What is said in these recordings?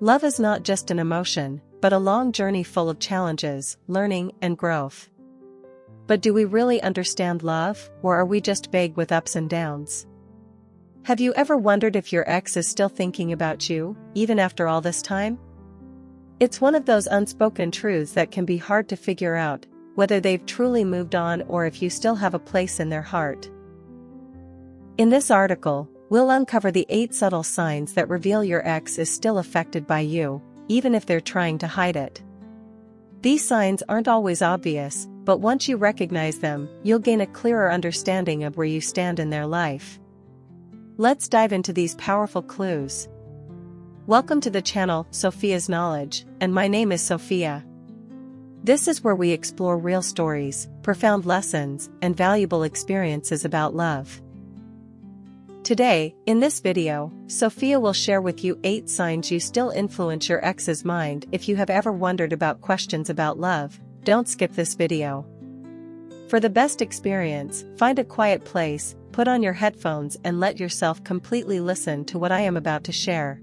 Love is not just an emotion, but a long journey full of challenges, learning, and growth. But do we really understand love, or are we just vague with ups and downs? Have you ever wondered if your ex is still thinking about you, even after all this time? It's one of those unspoken truths that can be hard to figure out, whether they've truly moved on or if you still have a place in their heart. In this article, we'll uncover the 8 subtle signs that reveal your ex is still affected by you, even if they're trying to hide it. These signs aren't always obvious, but once you recognize them, you'll gain a clearer understanding of where you stand in their life. Let's dive into these powerful clues. Welcome to the channel, Sophia's Knowledge, and my name is Sophia. This is where we explore real stories, profound lessons, and valuable experiences about love. Today, in this video, Sophia will share with you 8 signs you still influence your ex's mind. If you have ever wondered about questions about love, don't skip this video. For the best experience, find a quiet place, put on your headphones and let yourself completely listen to what I am about to share.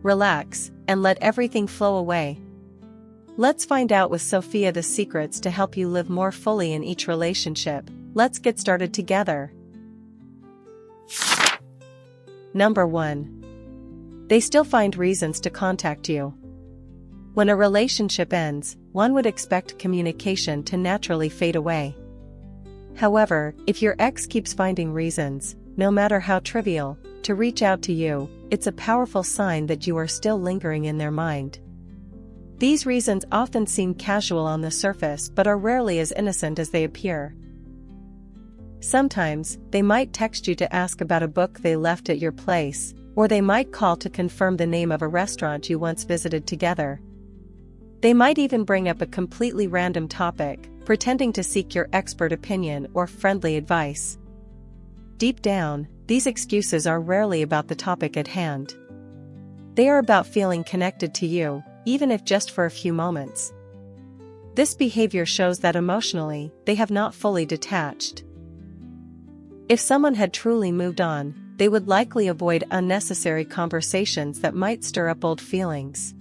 Relax, and let everything flow away. Let's find out with Sophia the secrets to help you live more fully in each relationship. Let's get started together. Number 1. They still find reasons to contact you. When a relationship ends, one would expect communication to naturally fade away. However, if your ex keeps finding reasons, no matter how trivial, to reach out to you, it's a powerful sign that you are still lingering in their mind. These reasons often seem casual on the surface but are rarely as innocent as they appear. Sometimes, they might text you to ask about a book they left at your place, or they might call to confirm the name of a restaurant you once visited together. They might even bring up a completely random topic, pretending to seek your expert opinion or friendly advice. Deep down, these excuses are rarely about the topic at hand. They are about feeling connected to you, even if just for a few moments. This behavior shows that emotionally, they have not fully detached. If someone had truly moved on, they would likely avoid unnecessary conversations that might stir up old feelings.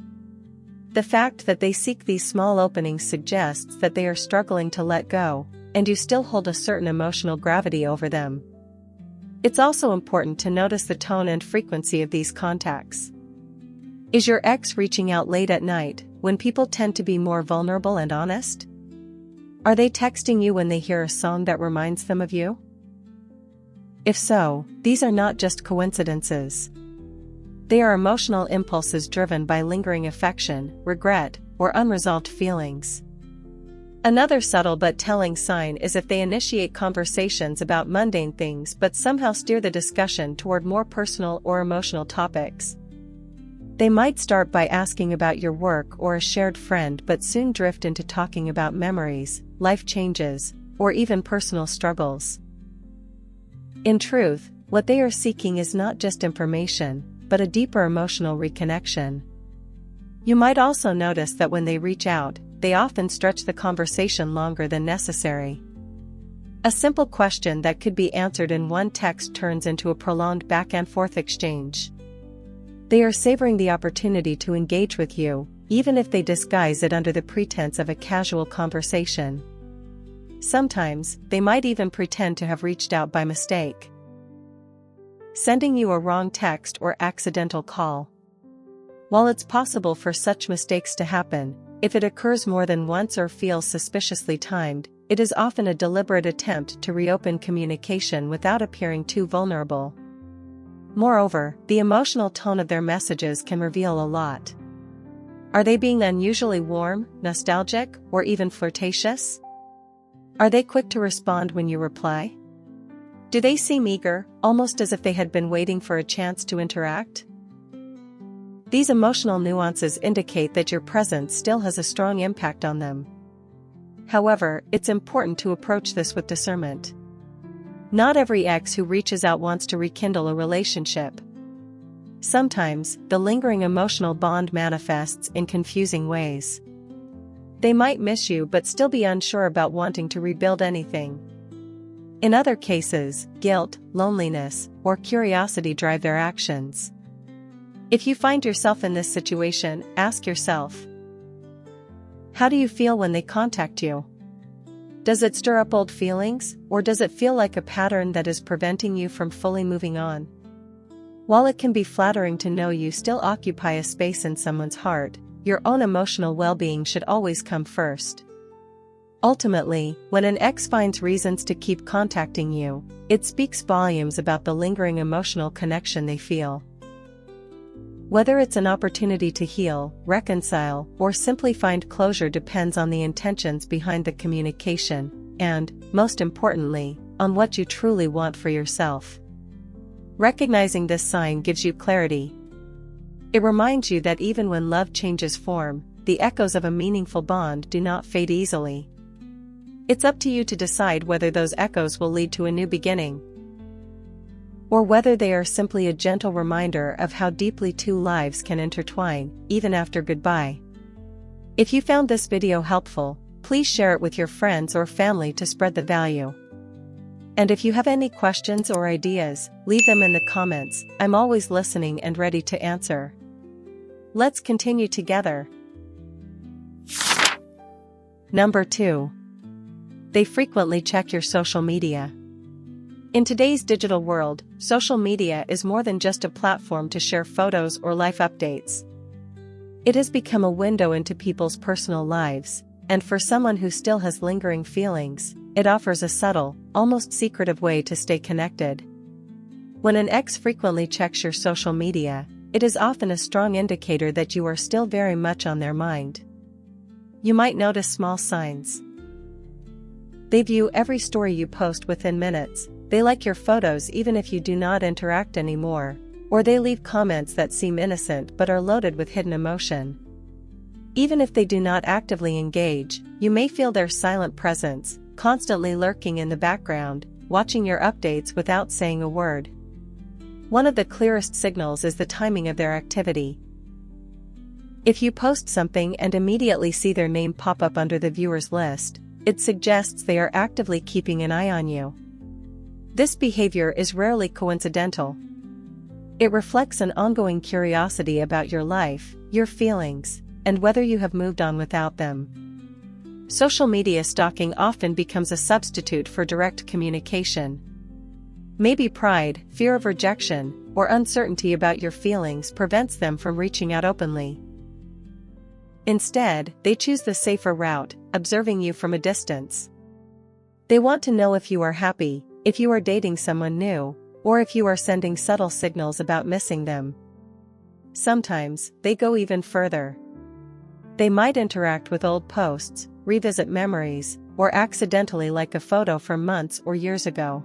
The fact that they seek these small openings suggests that they are struggling to let go, and you still hold a certain emotional gravity over them. It's also important to notice the tone and frequency of these contacts. Is your ex reaching out late at night, when people tend to be more vulnerable and honest? Are they texting you when they hear a song that reminds them of you? If so, these are not just coincidences. They are emotional impulses driven by lingering affection, regret, or unresolved feelings. Another subtle but telling sign is if they initiate conversations about mundane things but somehow steer the discussion toward more personal or emotional topics. They might start by asking about your work or a shared friend but soon drift into talking about memories, life changes, or even personal struggles. In truth, what they are seeking is not just information, but a deeper emotional reconnection. You might also notice that when they reach out, they often stretch the conversation longer than necessary. A simple question that could be answered in one text turns into a prolonged back-and-forth exchange. They are savoring the opportunity to engage with you, even if they disguise it under the pretense of a casual conversation. Sometimes, they might even pretend to have reached out by mistake, sending you a wrong text or accidental call. While it's possible for such mistakes to happen, if it occurs more than once or feels suspiciously timed, it is often a deliberate attempt to reopen communication without appearing too vulnerable. Moreover, the emotional tone of their messages can reveal a lot. Are they being unusually warm, nostalgic, or even flirtatious? Are they quick to respond when you reply? Do they seem eager, almost as if they had been waiting for a chance to interact? These emotional nuances indicate that your presence still has a strong impact on them. However, it's important to approach this with discernment. Not every ex who reaches out wants to rekindle a relationship. Sometimes, the lingering emotional bond manifests in confusing ways. They might miss you but still be unsure about wanting to rebuild anything. In other cases, guilt, loneliness, or curiosity drive their actions. If you find yourself in this situation, ask yourself, how do you feel when they contact you? Does it stir up old feelings, or does it feel like a pattern that is preventing you from fully moving on? While it can be flattering to know you still occupy a space in someone's heart, your own emotional well-being should always come first. Ultimately, when an ex finds reasons to keep contacting you, it speaks volumes about the lingering emotional connection they feel. Whether it's an opportunity to heal, reconcile, or simply find closure depends on the intentions behind the communication, and, most importantly, on what you truly want for yourself. Recognizing this sign gives you clarity. It reminds you that even when love changes form, the echoes of a meaningful bond do not fade easily. It's up to you to decide whether those echoes will lead to a new beginning, or whether they are simply a gentle reminder of how deeply two lives can intertwine, even after goodbye. If you found this video helpful, please share it with your friends or family to spread the value. And if you have any questions or ideas, leave them in the comments. I'm always listening and ready to answer. Let's continue together. Number 2. They frequently check your social media. In today's digital world, social media is more than just a platform to share photos or life updates. It has become a window into people's personal lives, and for someone who still has lingering feelings, it offers a subtle, almost secretive way to stay connected. When an ex frequently checks your social media, it is often a strong indicator that you are still very much on their mind. You might notice small signs. They view every story you post within minutes. They like your photos even if you do not interact anymore, or they leave comments that seem innocent but are loaded with hidden emotion. Even if they do not actively engage, you may feel their silent presence, constantly lurking in the background, watching your updates without saying a word. One of the clearest signals is the timing of their activity. If you post something and immediately see their name pop up under the viewers list, it suggests they are actively keeping an eye on you. This behavior is rarely coincidental. It reflects an ongoing curiosity about your life, your feelings, and whether you have moved on without them. Social media stalking often becomes a substitute for direct communication. Maybe pride, fear of rejection, or uncertainty about your feelings prevents them from reaching out openly. Instead, they choose the safer route, observing you from a distance. They want to know if you are happy, if you are dating someone new, or if you are sending subtle signals about missing them. Sometimes, they go even further. They might interact with old posts, revisit memories, or accidentally like a photo from months or years ago.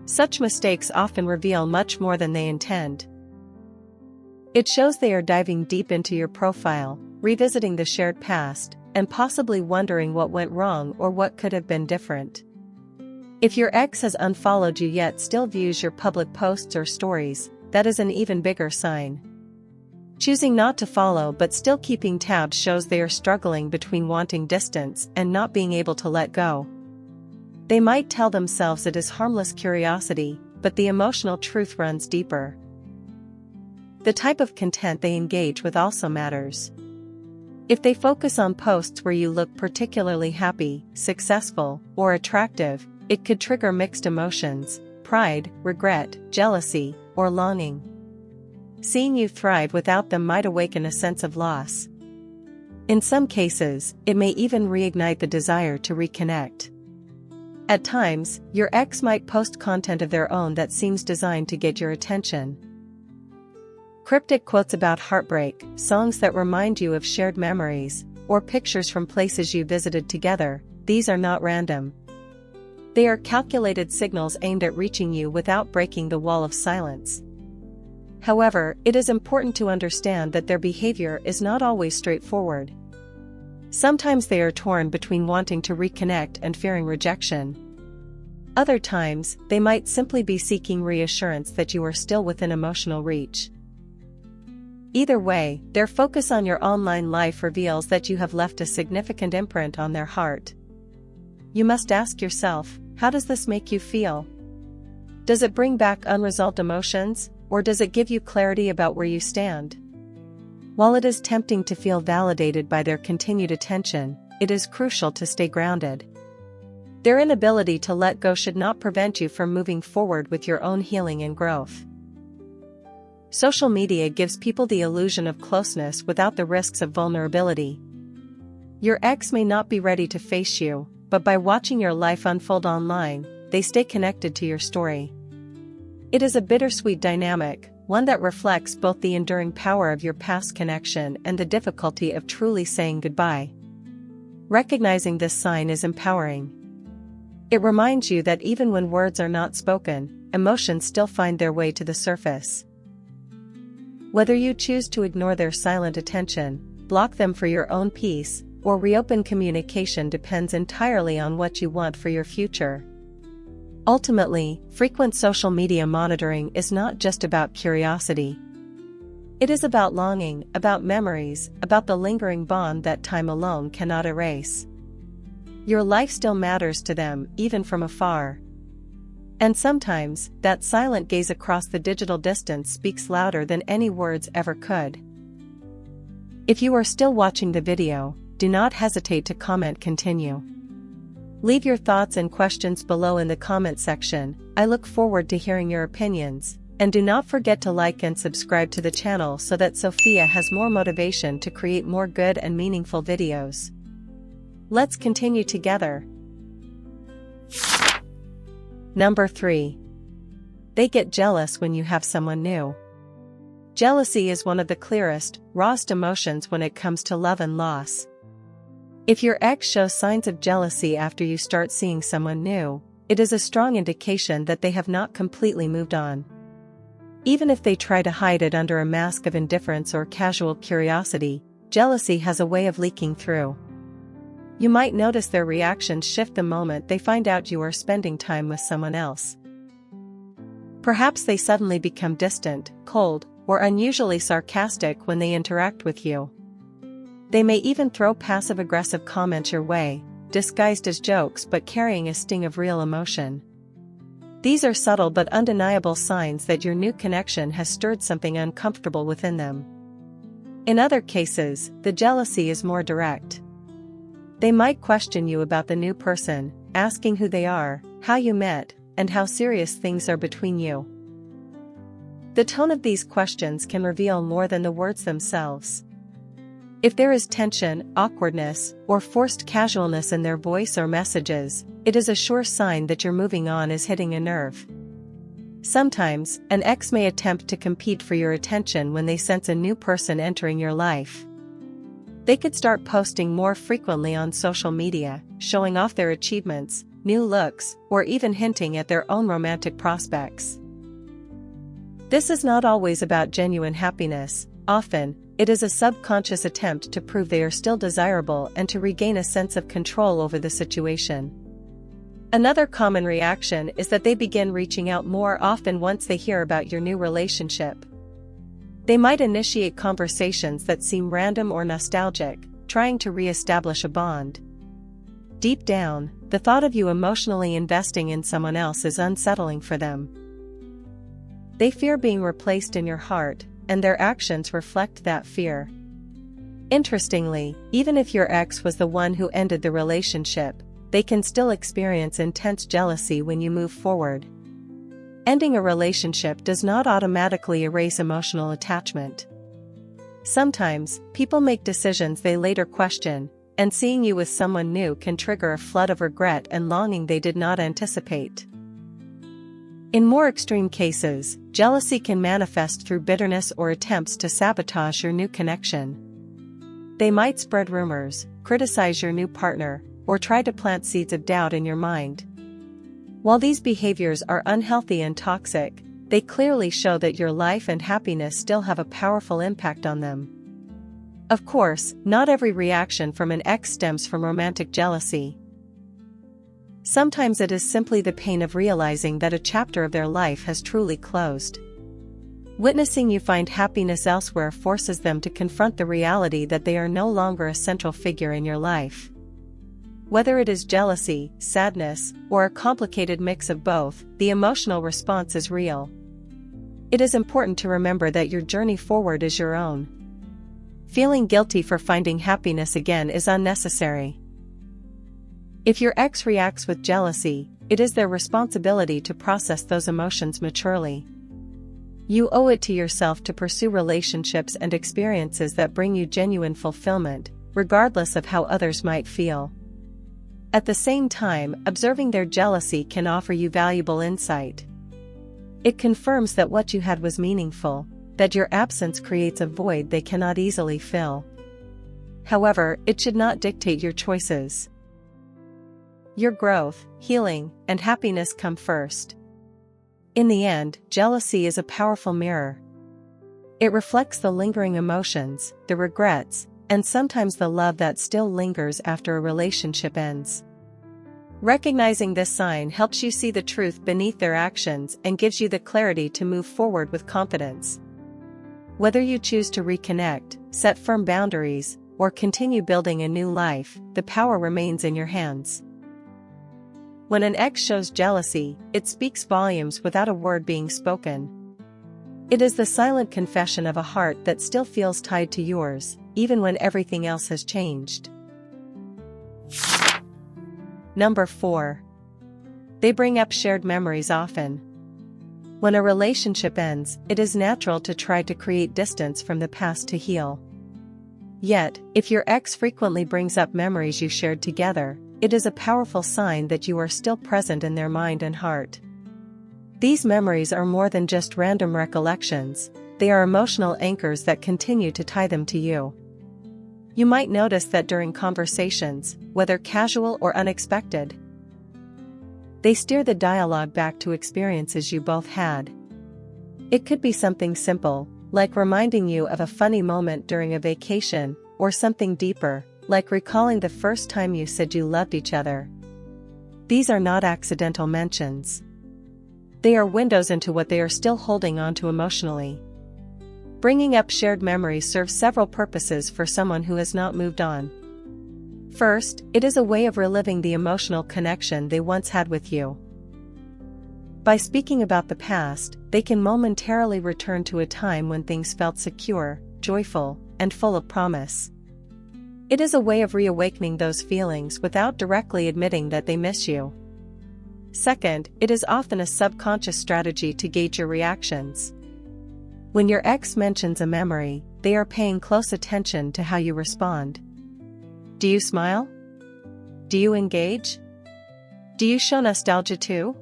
Such mistakes often reveal much more than they intend. It shows they are diving deep into your profile, revisiting the shared past, and possibly wondering what went wrong or what could have been different. If your ex has unfollowed you yet still views your public posts or stories, that is an even bigger sign. Choosing not to follow but still keeping tabs shows they are struggling between wanting distance and not being able to let go. They might tell themselves it is harmless curiosity, but the emotional truth runs deeper. The type of content they engage with also matters. If they focus on posts where you look particularly happy, successful, or attractive, it could trigger mixed emotions: pride, regret, jealousy, or longing. Seeing you thrive without them might awaken a sense of loss. In some cases, it may even reignite the desire to reconnect. At times, your ex might post content of their own that seems designed to get your attention. Cryptic quotes about heartbreak, songs that remind you of shared memories, or pictures from places you visited together, these are not random. They are calculated signals aimed at reaching you without breaking the wall of silence. However, it is important to understand that their behavior is not always straightforward. Sometimes they are torn between wanting to reconnect and fearing rejection. Other times, they might simply be seeking reassurance that you are still within emotional reach. Either way, their focus on your online life reveals that you have left a significant imprint on their heart. You must ask yourself, how does this make you feel? Does it bring back unresolved emotions, or does it give you clarity about where you stand? While it is tempting to feel validated by their continued attention, it is crucial to stay grounded. Their inability to let go should not prevent you from moving forward with your own healing and growth. Social media gives people the illusion of closeness without the risks of vulnerability. Your ex may not be ready to face you, but by watching your life unfold online, they stay connected to your story. It is a bittersweet dynamic, one that reflects both the enduring power of your past connection and the difficulty of truly saying goodbye. Recognizing this sign is empowering. It reminds you that even when words are not spoken, emotions still find their way to the surface. Whether you choose to ignore their silent attention, block them for your own peace, or reopen communication depends entirely on what you want for your future. Ultimately, frequent social media monitoring is not just about curiosity. It is about longing, about memories, about the lingering bond that time alone cannot erase. Your life still matters to them, even from afar. And sometimes, that silent gaze across the digital distance speaks louder than any words ever could. If you are still watching the video, do not hesitate to comment continue. Leave your thoughts and questions below in the comment section. I look forward to hearing your opinions, and do not forget to like and subscribe to the channel so that Sophia has more motivation to create more good and meaningful videos. Let's continue together. Number 3. They get jealous when you have someone new. Jealousy is one of the clearest, rawest emotions when it comes to love and loss. If your ex shows signs of jealousy after you start seeing someone new, it is a strong indication that they have not completely moved on. Even if they try to hide it under a mask of indifference or casual curiosity, jealousy has a way of leaking through. You might notice their reactions shift the moment they find out you are spending time with someone else. Perhaps they suddenly become distant, cold, or unusually sarcastic when they interact with you. They may even throw passive-aggressive comments your way, disguised as jokes but carrying a sting of real emotion. These are subtle but undeniable signs that your new connection has stirred something uncomfortable within them. In other cases, the jealousy is more direct. They might question you about the new person, asking who they are, how you met, and how serious things are between you. The tone of these questions can reveal more than the words themselves. If there is tension, awkwardness, or forced casualness in their voice or messages, it is a sure sign that your moving on is hitting a nerve. Sometimes, an ex may attempt to compete for your attention when they sense a new person entering your life. They could start posting more frequently on social media, showing off their achievements, new looks, or even hinting at their own romantic prospects. This is not always about genuine happiness. Often, it is a subconscious attempt to prove they are still desirable and to regain a sense of control over the situation. Another common reaction is that they begin reaching out more often once they hear about your new relationship. They might initiate conversations that seem random or nostalgic, trying to re-establish a bond. Deep down, the thought of you emotionally investing in someone else is unsettling for them. They fear being replaced in your heart, and their actions reflect that fear. Interestingly, even if your ex was the one who ended the relationship, they can still experience intense jealousy when you move forward. Ending a relationship does not automatically erase emotional attachment. Sometimes, people make decisions they later question, and seeing you with someone new can trigger a flood of regret and longing they did not anticipate. In more extreme cases, jealousy can manifest through bitterness or attempts to sabotage your new connection. They might spread rumors, criticize your new partner, or try to plant seeds of doubt in your mind. While these behaviors are unhealthy and toxic, they clearly show that your life and happiness still have a powerful impact on them. Of course, not every reaction from an ex stems from romantic jealousy. Sometimes it is simply the pain of realizing that a chapter of their life has truly closed. Witnessing you find happiness elsewhere forces them to confront the reality that they are no longer a central figure in your life. Whether it is jealousy, sadness, or a complicated mix of both, the emotional response is real. It is important to remember that your journey forward is your own. Feeling guilty for finding happiness again is unnecessary. If your ex reacts with jealousy, it is their responsibility to process those emotions maturely. You owe it to yourself to pursue relationships and experiences that bring you genuine fulfillment, regardless of how others might feel. At the same time, observing their jealousy can offer you valuable insight. It confirms that what you had was meaningful, that your absence creates a void they cannot easily fill. However, it should not dictate your choices. Your growth, healing, and happiness come first. In the end, jealousy is a powerful mirror. It reflects the lingering emotions, the regrets, and sometimes the love that still lingers after a relationship ends. Recognizing this sign helps you see the truth beneath their actions and gives you the clarity to move forward with confidence. Whether you choose to reconnect, set firm boundaries, or continue building a new life, the power remains in your hands. When an ex shows jealousy, it speaks volumes without a word being spoken. It is the silent confession of a heart that still feels tied to yours, even when everything else has changed. Number 4. They bring up shared memories often. When a relationship ends, it is natural to try to create distance from the past to heal. Yet, if your ex frequently brings up memories you shared together, it is a powerful sign that you are still present in their mind and heart. These memories are more than just random recollections, they are emotional anchors that continue to tie them to you. You might notice that during conversations, whether casual or unexpected, they steer the dialogue back to experiences you both had. It could be something simple, like reminding you of a funny moment during a vacation, or something deeper, like recalling the first time you said you loved each other. These are not accidental mentions. They are windows into what they are still holding on to emotionally. Bringing up shared memories serves several purposes for someone who has not moved on. First, it is a way of reliving the emotional connection they once had with you. By speaking about the past, they can momentarily return to a time when things felt secure, joyful, and full of promise. It is a way of reawakening those feelings without directly admitting that they miss you. Second, it is often a subconscious strategy to gauge your reactions. When your ex mentions a memory, they are paying close attention to how you respond. Do you smile? Do you engage? Do you show nostalgia too?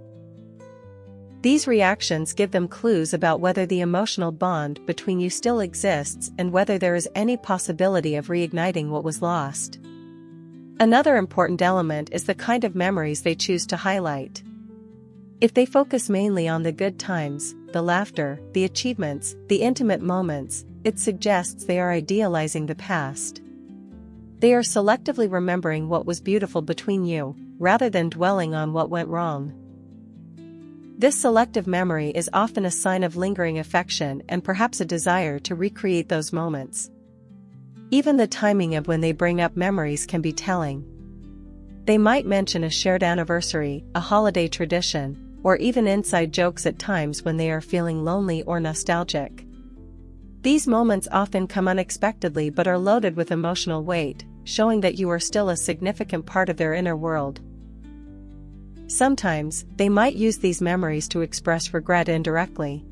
These reactions give them clues about whether the emotional bond between you still exists and whether there is any possibility of reigniting what was lost. Another important element is the kind of memories they choose to highlight. If they focus mainly on the good times, the laughter, the achievements, the intimate moments, it suggests they are idealizing the past. They are selectively remembering what was beautiful between you, rather than dwelling on what went wrong. This selective memory is often a sign of lingering affection and perhaps a desire to recreate those moments. Even the timing of when they bring up memories can be telling. They might mention a shared anniversary, a holiday tradition, or even inside jokes at times when they are feeling lonely or nostalgic. These moments often come unexpectedly but are loaded with emotional weight, showing that you are still a significant part of their inner world. Sometimes, they might use these memories to express regret indirectly.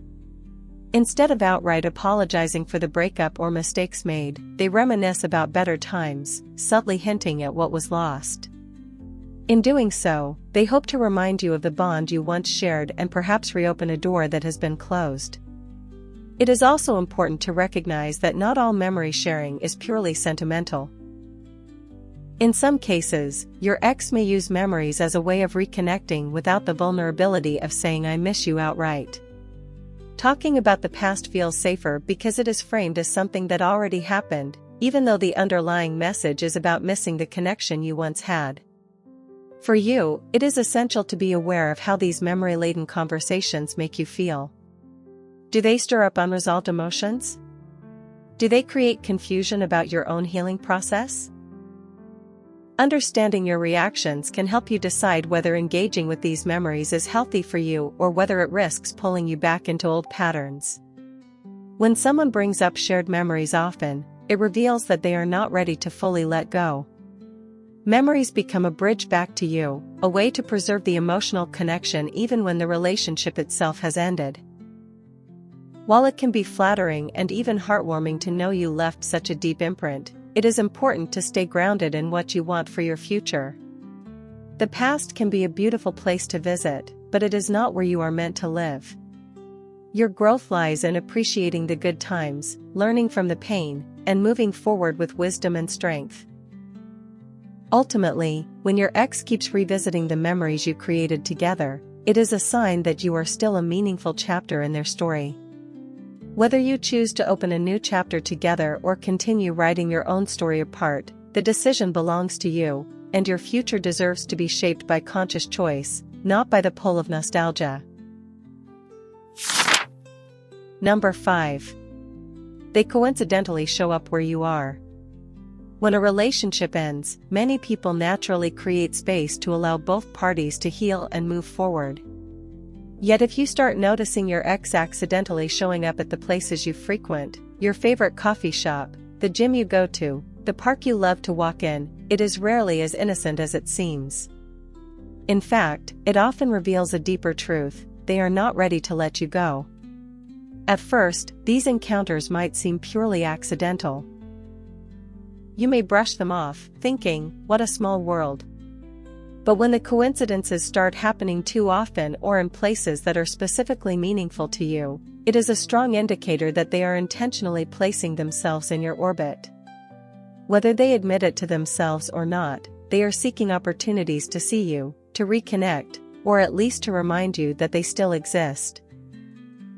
Instead of outright apologizing for the breakup or mistakes made, they reminisce about better times, subtly hinting at what was lost. In doing so, they hope to remind you of the bond you once shared and perhaps reopen a door that has been closed. It is also important to recognize that not all memory sharing is purely sentimental. In some cases, your ex may use memories as a way of reconnecting without the vulnerability of saying "I miss you" outright. Talking about the past feels safer because it is framed as something that already happened, even though the underlying message is about missing the connection you once had. For you, it is essential to be aware of how these memory-laden conversations make you feel. Do they stir up unresolved emotions? Do they create confusion about your own healing process? Understanding your reactions can help you decide whether engaging with these memories is healthy for you or whether it risks pulling you back into old patterns. When someone brings up shared memories often, it reveals that they are not ready to fully let go. Memories become a bridge back to you, a way to preserve the emotional connection even when the relationship itself has ended. While it can be flattering and even heartwarming to know you left such a deep imprint, it is important to stay grounded in what you want for your future. The past can be a beautiful place to visit, but it is not where you are meant to live. Your growth lies in appreciating the good times, learning from the pain, and moving forward with wisdom and strength. Ultimately, when your ex keeps revisiting the memories you created together, it is a sign that you are still a meaningful chapter in their story. Whether you choose to open a new chapter together or continue writing your own story apart, the decision belongs to you, and your future deserves to be shaped by conscious choice, not by the pull of nostalgia. Number 5. They coincidentally show up where you are. When a relationship ends, many people naturally create space to allow both parties to heal and move forward. Yet if you start noticing your ex accidentally showing up at the places you frequent, your favorite coffee shop, the gym you go to, the park you love to walk in, it is rarely as innocent as it seems. In fact, it often reveals a deeper truth: they are not ready to let you go. At first, these encounters might seem purely accidental. You may brush them off, thinking, "What a small world." But when the coincidences start happening too often or in places that are specifically meaningful to you, it is a strong indicator that they are intentionally placing themselves in your orbit. Whether they admit it to themselves or not, they are seeking opportunities to see you, to reconnect, or at least to remind you that they still exist.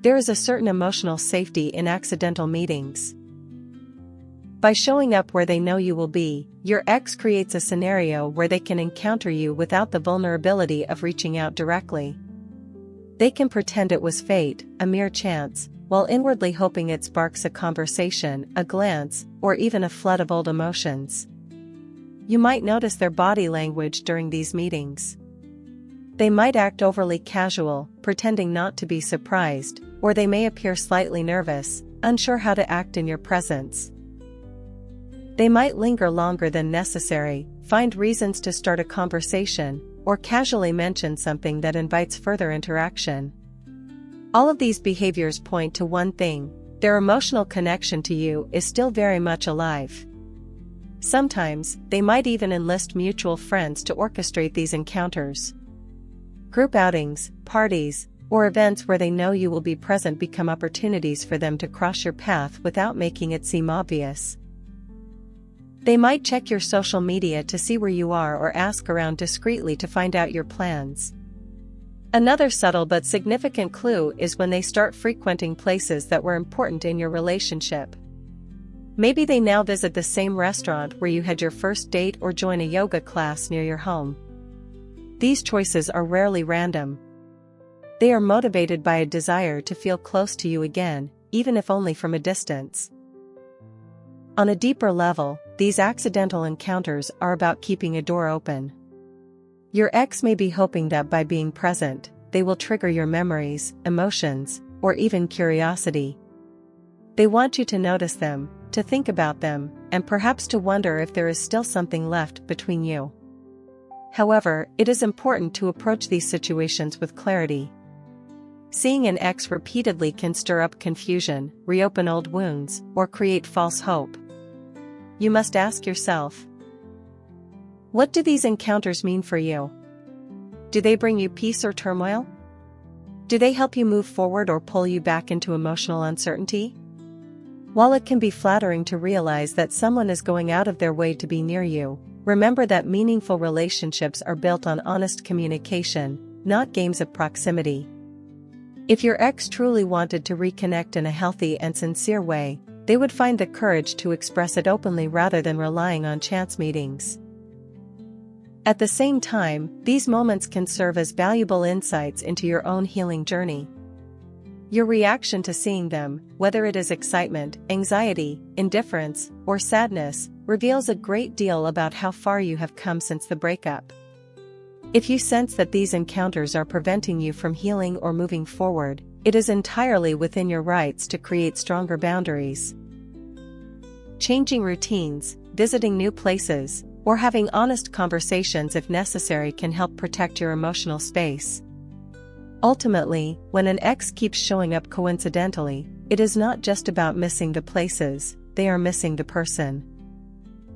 There is a certain emotional safety in accidental meetings. By showing up where they know you will be, your ex creates a scenario where they can encounter you without the vulnerability of reaching out directly. They can pretend it was fate, a mere chance, while inwardly hoping it sparks a conversation, a glance, or even a flood of old emotions. You might notice their body language during these meetings. They might act overly casual, pretending not to be surprised, or they may appear slightly nervous, unsure how to act in your presence. They might linger longer than necessary, find reasons to start a conversation, or casually mention something that invites further interaction. All of these behaviors point to one thing: their emotional connection to you is still very much alive. Sometimes, they might even enlist mutual friends to orchestrate these encounters. Group outings, parties, or events where they know you will be present become opportunities for them to cross your path without making it seem obvious. They might check your social media to see where you are or ask around discreetly to find out your plans. Another subtle but significant clue is when they start frequenting places that were important in your relationship. Maybe they now visit the same restaurant where you had your first date or join a yoga class near your home. These choices are rarely random. They are motivated by a desire to feel close to you again, even if only from a distance. On a deeper level, these accidental encounters are about keeping a door open. Your ex may be hoping that by being present, they will trigger your memories, emotions, or even curiosity. They want you to notice them, to think about them, and perhaps to wonder if there is still something left between you. However, it is important to approach these situations with clarity. Seeing an ex repeatedly can stir up confusion, reopen old wounds, or create false hope. You must ask yourself, what do these encounters mean for you? Do they bring you peace or turmoil? Do they help you move forward or pull you back into emotional uncertainty? While it can be flattering to realize that someone is going out of their way to be near you, remember that meaningful relationships are built on honest communication, not games of proximity. If your ex truly wanted to reconnect in a healthy and sincere way, they would find the courage to express it openly rather than relying on chance meetings. At the same time, these moments can serve as valuable insights into your own healing journey. Your reaction to seeing them, whether it is excitement, anxiety, indifference, or sadness, reveals a great deal about how far you have come since the breakup. If you sense that these encounters are preventing you from healing or moving forward, it is entirely within your rights to create stronger boundaries. Changing routines, visiting new places, or having honest conversations if necessary can help protect your emotional space. Ultimately, when an ex keeps showing up coincidentally, it is not just about missing the places, they are missing the person.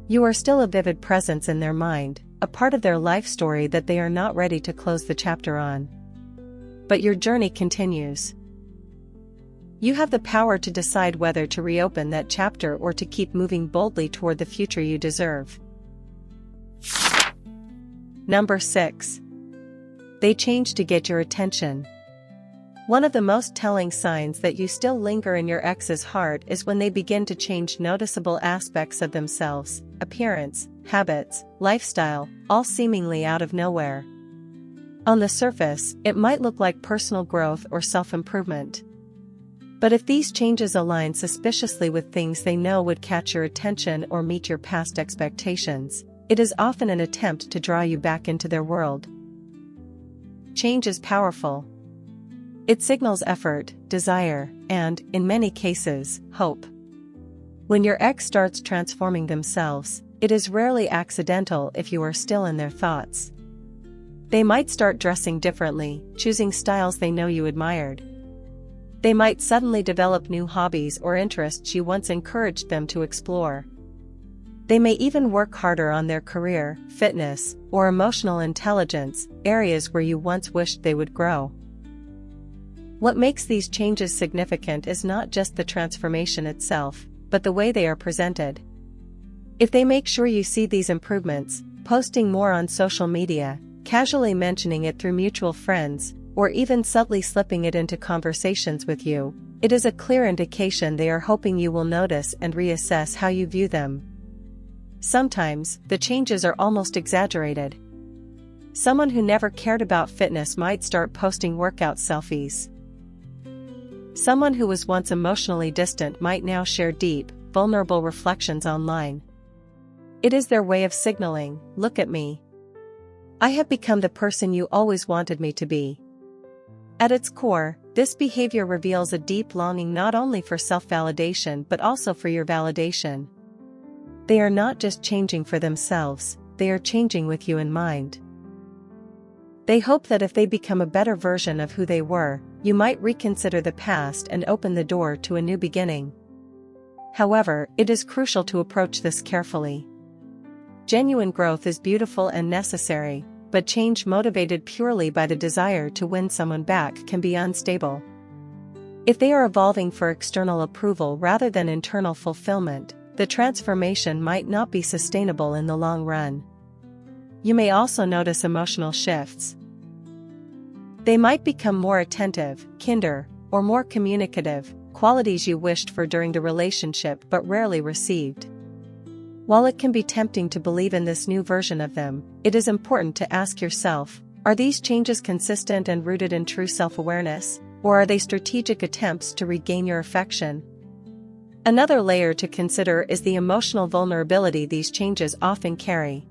You are still a vivid presence in their mind, a part of their life story that they are not ready to close the chapter on. But your journey continues. You have the power to decide whether to reopen that chapter or to keep moving boldly toward the future you deserve. Number 6. They change to get your attention. One of the most telling signs that you still linger in your ex's heart is when they begin to change noticeable aspects of themselves, appearance, habits, lifestyle, all seemingly out of nowhere. On the surface, it might look like personal growth or self-improvement. But if these changes align suspiciously with things they know would catch your attention or meet your past expectations, it is often an attempt to draw you back into their world. Change is powerful. It signals effort, desire, and, in many cases, hope. When your ex starts transforming themselves, it is rarely accidental if you are still in their thoughts. They might start dressing differently, choosing styles they know you admired. They might suddenly develop new hobbies or interests you once encouraged them to explore. They may even work harder on their career, fitness, or emotional intelligence, areas where you once wished they would grow. What makes these changes significant is not just the transformation itself, but the way they are presented. If they make sure you see these improvements, posting more on social media, casually mentioning it through mutual friends, or even subtly slipping it into conversations with you, it is a clear indication they are hoping you will notice and reassess how you view them. Sometimes, the changes are almost exaggerated. Someone who never cared about fitness might start posting workout selfies. Someone who was once emotionally distant might now share deep, vulnerable reflections online. It is their way of signaling, "Look at me. I have become the person you always wanted me to be." At its core, this behavior reveals a deep longing not only for self-validation but also for your validation. They are not just changing for themselves, they are changing with you in mind. They hope that if they become a better version of who they were, you might reconsider the past and open the door to a new beginning. However, it is crucial to approach this carefully. Genuine growth is beautiful and necessary, but change motivated purely by the desire to win someone back can be unstable. If they are evolving for external approval rather than internal fulfillment, the transformation might not be sustainable in the long run. You may also notice emotional shifts. They might become more attentive, kinder, or more communicative, qualities you wished for during the relationship but rarely received. While it can be tempting to believe in this new version of them, it is important to ask yourself, are these changes consistent and rooted in true self-awareness, or are they strategic attempts to regain your affection? Another layer to consider is the emotional vulnerability these changes often carry.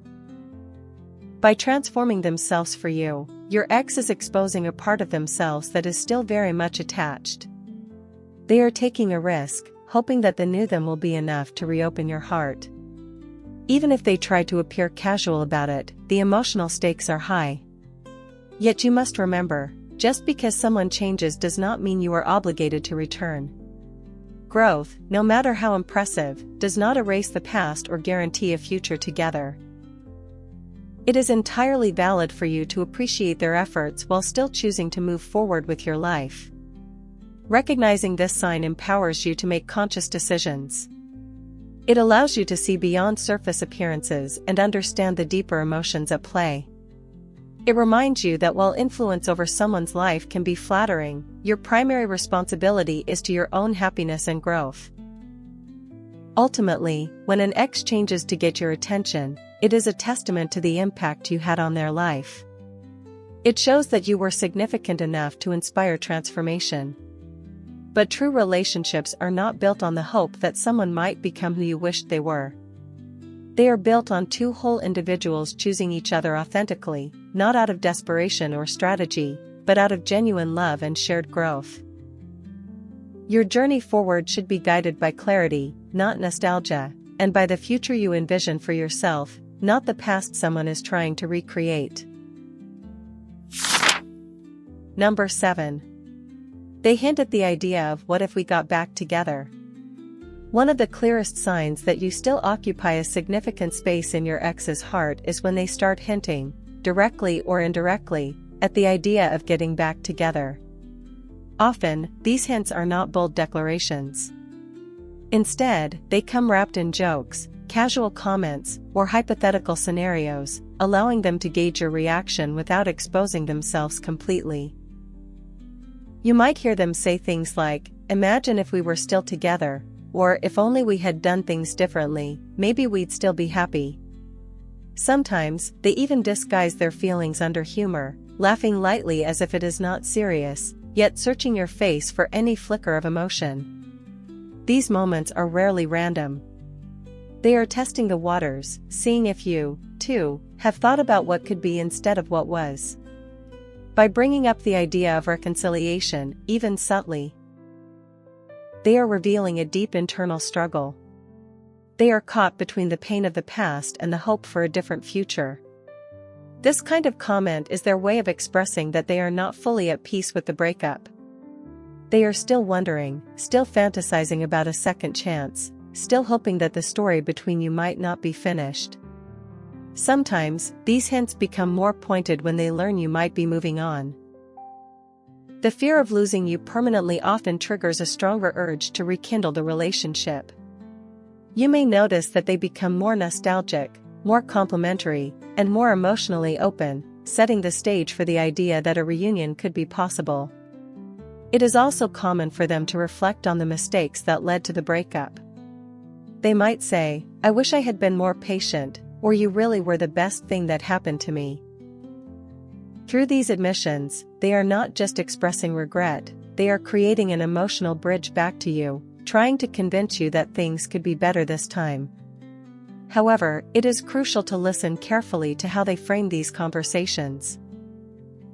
By transforming themselves for you, your ex is exposing a part of themselves that is still very much attached. They are taking a risk, hoping that the new them will be enough to reopen your heart. Even if they try to appear casual about it, the emotional stakes are high. Yet you must remember, just because someone changes does not mean you are obligated to return. Growth, no matter how impressive, does not erase the past or guarantee a future together. It is entirely valid for you to appreciate their efforts while still choosing to move forward with your life. Recognizing this sign empowers you to make conscious decisions. It allows you to see beyond surface appearances and understand the deeper emotions at play. It reminds you that while influence over someone's life can be flattering, your primary responsibility is to your own happiness and growth. Ultimately, when an ex changes to get your attention, it is a testament to the impact you had on their life. It shows that you were significant enough to inspire transformation. But true relationships are not built on the hope that someone might become who you wished they were. They are built on two whole individuals choosing each other authentically, not out of desperation or strategy, but out of genuine love and shared growth. Your journey forward should be guided by clarity, not nostalgia, and by the future you envision for yourself, not the past someone is trying to recreate. Number 7. They hint at the idea of what if we got back together. One of the clearest signs that you still occupy a significant space in your ex's heart is when they start hinting, directly or indirectly, at the idea of getting back together. Often, these hints are not bold declarations. Instead, they come wrapped in jokes, casual comments, or hypothetical scenarios, allowing them to gauge your reaction without exposing themselves completely. You might hear them say things like, "Imagine if we were still together," or "If only we had done things differently, maybe we'd still be happy." Sometimes, they even disguise their feelings under humor, laughing lightly as if it is not serious, yet searching your face for any flicker of emotion. These moments are rarely random. They are testing the waters, seeing if you, too, have thought about what could be instead of what was. By bringing up the idea of reconciliation, even subtly, they are revealing a deep internal struggle. They are caught between the pain of the past and the hope for a different future. This kind of comment is their way of expressing that they are not fully at peace with the breakup. They are still wondering, still fantasizing about a second chance, still hoping that the story between you might not be finished. Sometimes, these hints become more pointed when they learn you might be moving on. The fear of losing you permanently often triggers a stronger urge to rekindle the relationship. You may notice that they become more nostalgic, more complimentary, and more emotionally open, setting the stage for the idea that a reunion could be possible. It is also common for them to reflect on the mistakes that led to the breakup. They might say, "I wish I had been more patient," or "You really were the best thing that happened to me." Through these admissions, they are not just expressing regret, they are creating an emotional bridge back to you, trying to convince you that things could be better this time. However, it is crucial to listen carefully to how they frame these conversations.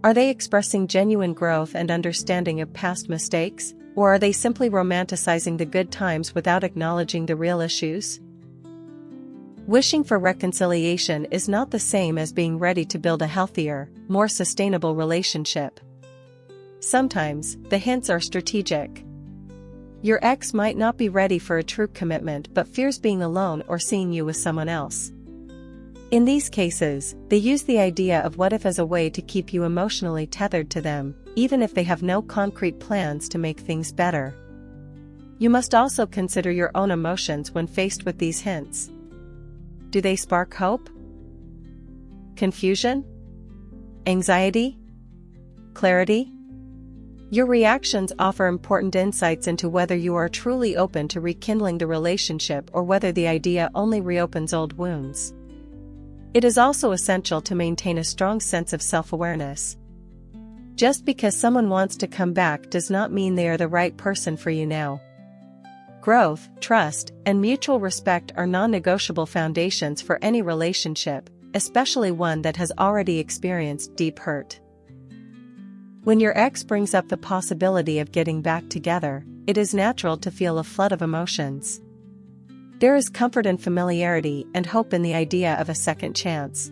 Are they expressing genuine growth and understanding of past mistakes, or are they simply romanticizing the good times without acknowledging the real issues? Wishing for reconciliation is not the same as being ready to build a healthier, more sustainable relationship. Sometimes, the hints are strategic. Your ex might not be ready for a true commitment but fears being alone or seeing you with someone else. In these cases, they use the idea of what if as a way to keep you emotionally tethered to them, even if they have no concrete plans to make things better. You must also consider your own emotions when faced with these hints. Do they spark hope? Confusion? Anxiety? Clarity? Your reactions offer important insights into whether you are truly open to rekindling the relationship or whether the idea only reopens old wounds. It is also essential to maintain a strong sense of self-awareness. Just because someone wants to come back does not mean they are the right person for you now. Growth, trust, and mutual respect are non-negotiable foundations for any relationship, especially one that has already experienced deep hurt. When your ex brings up the possibility of getting back together, it is natural to feel a flood of emotions. There is comfort and familiarity and hope in the idea of a second chance.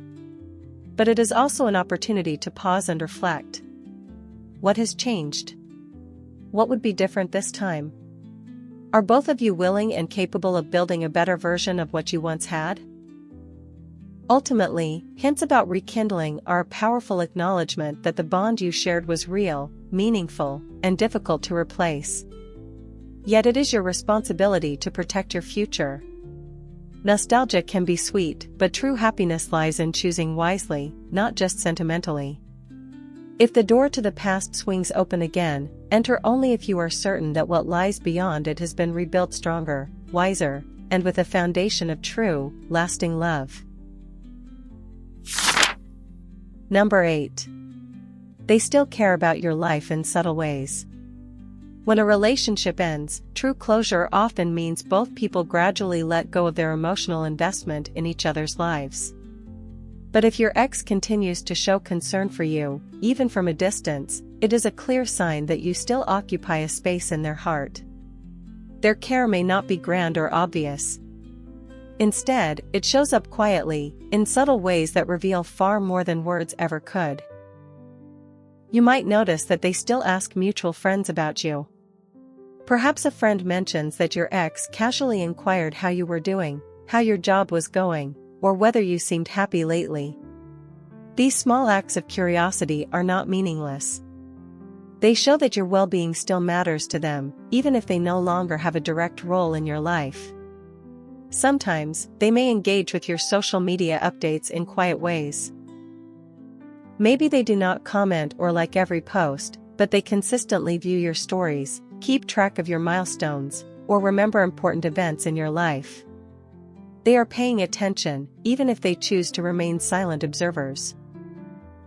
But it is also an opportunity to pause and reflect. What has changed? What would be different this time? Are both of you willing and capable of building a better version of what you once had? Ultimately, hints about rekindling are a powerful acknowledgement that the bond you shared was real, meaningful, and difficult to replace. Yet it is your responsibility to protect your future. Nostalgia can be sweet, but true happiness lies in choosing wisely, not just sentimentally. If the door to the past swings open again, enter only if you are certain that what lies beyond it has been rebuilt stronger, wiser, and with a foundation of true, lasting love. Number 8. They still care about your life in subtle ways. When a relationship ends, true closure often means both people gradually let go of their emotional investment in each other's lives. But if your ex continues to show concern for you, even from a distance, it is a clear sign that you still occupy a space in their heart. Their care may not be grand or obvious. Instead, it shows up quietly, in subtle ways that reveal far more than words ever could. You might notice that they still ask mutual friends about you. Perhaps a friend mentions that your ex casually inquired how you were doing, how your job was going, or whether you seemed happy lately. These small acts of curiosity are not meaningless. They show that your well-being still matters to them, even if they no longer have a direct role in your life. Sometimes, they may engage with your social media updates in quiet ways. Maybe they do not comment or like every post, but they consistently view your stories, keep track of your milestones, or remember important events in your life. They are paying attention, even if they choose to remain silent observers.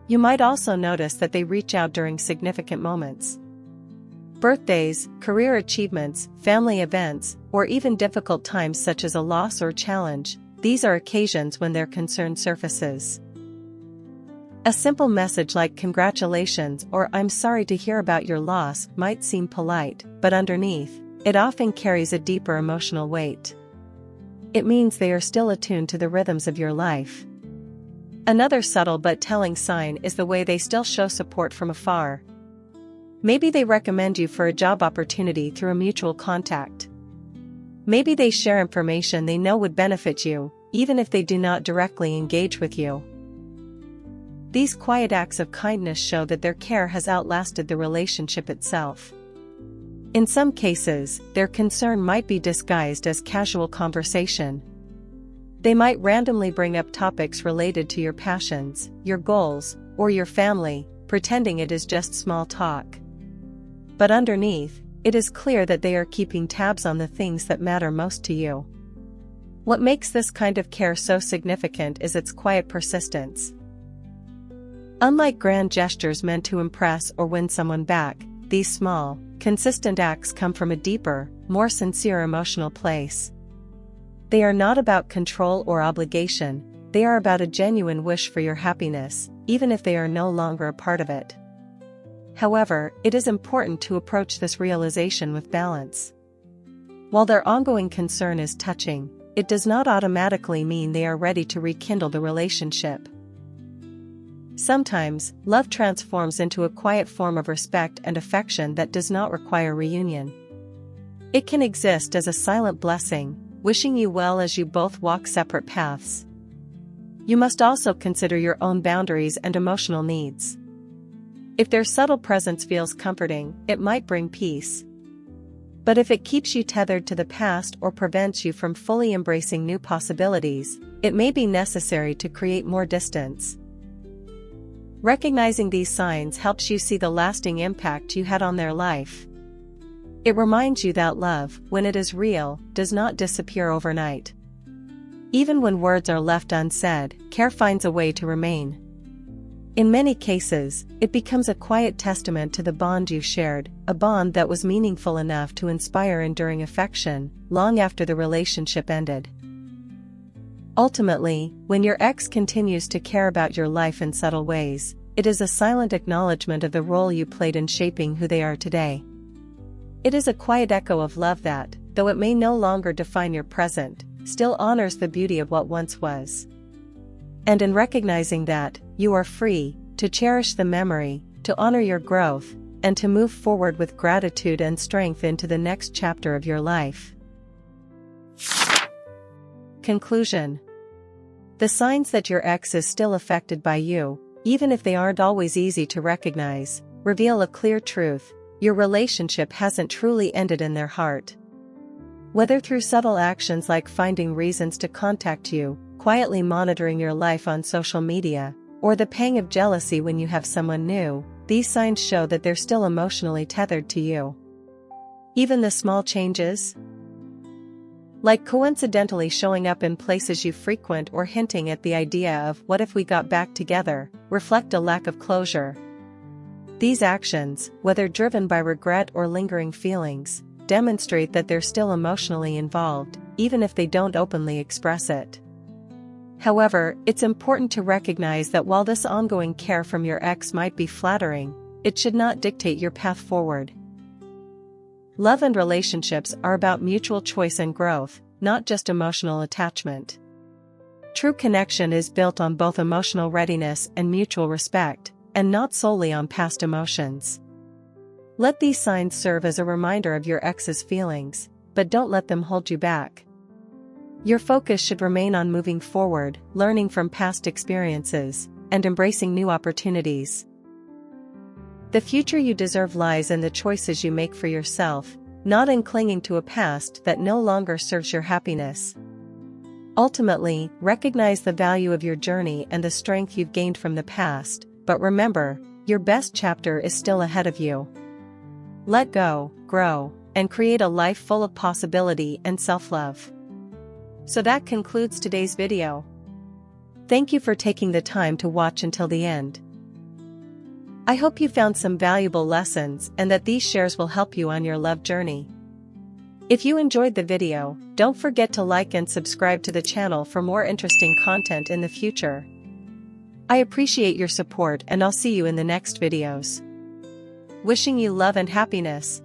You might also notice that they reach out during significant moments. Birthdays, career achievements, family events, or even difficult times such as a loss or challenge, these are occasions when their concern surfaces. A simple message like "congratulations" or "I'm sorry to hear about your loss" might seem polite, but underneath, it often carries a deeper emotional weight. It means they are still attuned to the rhythms of your life. Another subtle but telling sign is the way they still show support from afar. Maybe they recommend you for a job opportunity through a mutual contact. Maybe they share information they know would benefit you, even if they do not directly engage with you. These quiet acts of kindness show that their care has outlasted the relationship itself. In some cases, their concern might be disguised as casual conversation. They might randomly bring up topics related to your passions, your goals, or your family, pretending it is just small talk. But underneath, it is clear that they are keeping tabs on the things that matter most to you. What makes this kind of care so significant is its quiet persistence. Unlike grand gestures meant to impress or win someone back, these small, consistent acts come from a deeper, more sincere emotional place. They are not about control or obligation, they are about a genuine wish for your happiness, even if they are no longer a part of it. However, it is important to approach this realization with balance. While their ongoing concern is touching, it does not automatically mean they are ready to rekindle the relationship. Sometimes, love transforms into a quiet form of respect and affection that does not require reunion. It can exist as a silent blessing, wishing you well as you both walk separate paths. You must also consider your own boundaries and emotional needs. If their subtle presence feels comforting, it might bring peace. But if it keeps you tethered to the past or prevents you from fully embracing new possibilities, it may be necessary to create more distance. Recognizing these signs helps you see the lasting impact you had on their life. It reminds you that love, when it is real, does not disappear overnight. Even when words are left unsaid, care finds a way to remain. In many cases, it becomes a quiet testament to the bond you shared, a bond that was meaningful enough to inspire enduring affection, long after the relationship ended. Ultimately, when your ex continues to care about your life in subtle ways, it is a silent acknowledgement of the role you played in shaping who they are today. It is a quiet echo of love that, though it may no longer define your present, still honors the beauty of what once was. And in recognizing that, you are free to cherish the memory, to honor your growth, and to move forward with gratitude and strength into the next chapter of your life. Conclusion. The signs that your ex is still affected by you, even if they aren't always easy to recognize, reveal a clear truth: your relationship hasn't truly ended in their heart. Whether through subtle actions like finding reasons to contact you, quietly monitoring your life on social media, or the pang of jealousy when you have someone new, these signs show that they're still emotionally tethered to you. Even the small changes, like coincidentally showing up in places you frequent or hinting at the idea of "what if we got back together," reflect a lack of closure. These actions, whether driven by regret or lingering feelings, demonstrate that they're still emotionally involved, even if they don't openly express it. However, it's important to recognize that while this ongoing care from your ex might be flattering, it should not dictate your path forward. Love and relationships are about mutual choice and growth, not just emotional attachment. True connection is built on both emotional readiness and mutual respect, and not solely on past emotions. Let these signs serve as a reminder of your ex's feelings, but don't let them hold you back. Your focus should remain on moving forward, learning from past experiences, and embracing new opportunities. The future you deserve lies in the choices you make for yourself, not in clinging to a past that no longer serves your happiness. Ultimately, recognize the value of your journey and the strength you've gained from the past, but remember, your best chapter is still ahead of you. Let go, grow, and create a life full of possibility and self-love. So that concludes today's video. Thank you for taking the time to watch until the end. I hope you found some valuable lessons and that these shares will help you on your love journey. If you enjoyed the video, don't forget to like and subscribe to the channel for more interesting content in the future. I appreciate your support and I'll see you in the next videos. Wishing you love and happiness.